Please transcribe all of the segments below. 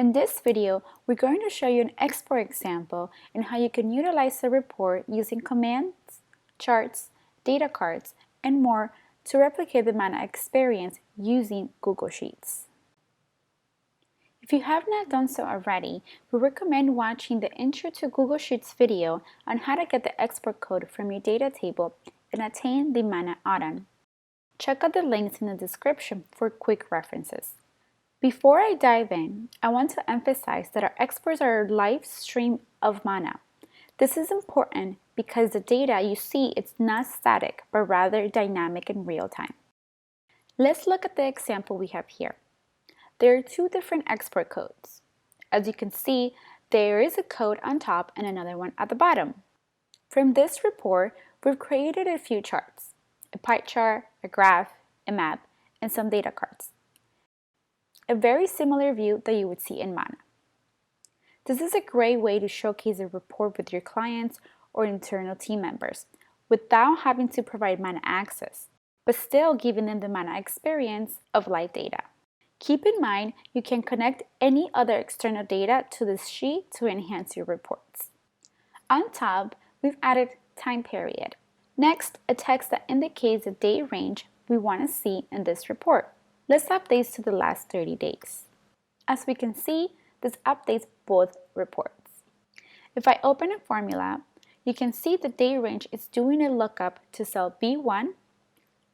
In this video, we're going to show you an export example and how you can utilize the report using commands, charts, data cards, and more to replicate the MANNA experience using Google Sheets. If you have not done so already, we recommend watching the Intro to Google Sheets video on how to get the export code from your data table and attain the MANNA add-on. Check out the links in the description for quick references. Before I dive in, I want to emphasize that our exports are a live stream of MANNA. This is important because the data you see is not static, but rather dynamic in real time. Let's look at the example we have here. There are two different export codes. As you can see, there is a code on top and another one at the bottom. From this report, we've created a few charts, a pie chart, a graph, a map, and some data cards. A very similar view that you would see in MANNA. This is a great way to showcase a report with your clients or internal team members without having to provide MANNA access, but still giving them the MANNA experience of live data. Keep in mind, you can connect any other external data to this sheet to enhance your reports. On top, we've added time period. Next, a text that indicates the date range we want to see in this report. Let's update to the last 30 days. As we can see, this updates both reports. If I open a formula, you can see the date range is doing a lookup to cell B1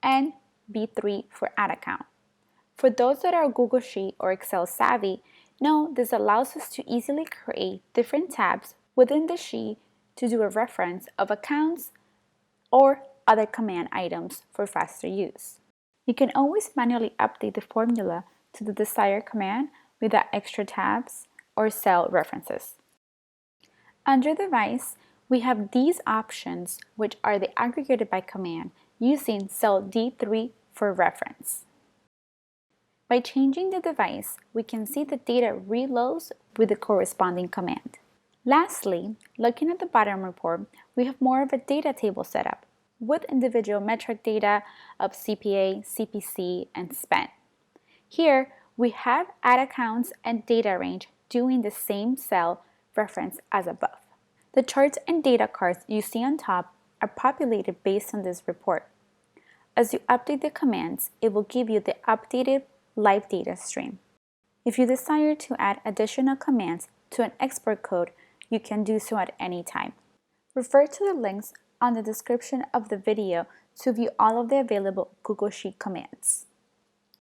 and B3 for ad account. For those that are Google Sheet or Excel savvy, know this allows us to easily create different tabs within the sheet to do a reference of accounts or other command items for faster use. You can always manually update the formula to the desired command without extra tabs or cell references. Under Device, we have these options, which are the aggregated by command using cell D3 for reference. By changing the device, we can see the data reloads with the corresponding command. Lastly, looking at the bottom report, we have more of a data table setup with individual metric data of CPA, CPC, and spend. Here, we have ad accounts and data range doing the same cell reference as above. The charts and data cards you see on top are populated based on this report. As you update the commands, it will give you the updated live data stream. If you desire to add additional commands to an export code, you can do so at any time. Refer to the links on the description of the video to view all of the available Google Sheet commands.